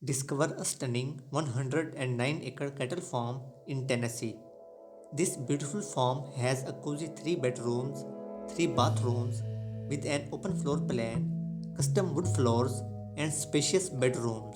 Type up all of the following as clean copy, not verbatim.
Discover a stunning 109-acre cattle farm in Tennessee. This beautiful farm has a cozy 3 bedrooms, 3 bathrooms with an open floor plan, custom wood floors, and spacious bedrooms.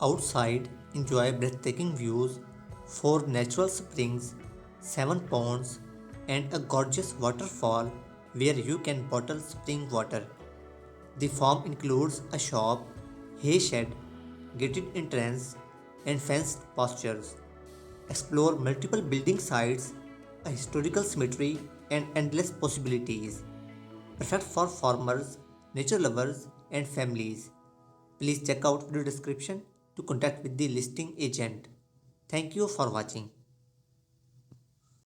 Outside, enjoy breathtaking views, 4 natural springs, 7 ponds, and a gorgeous waterfall where you can bottle spring water. The farm includes a shop, hay shed, gated entrance, and fenced pastures. Explore multiple building sites, a historical cemetery, and endless possibilities. Perfect for farmers, nature lovers, and families. Please check out the description to contact with the listing agent. Thank you for watching.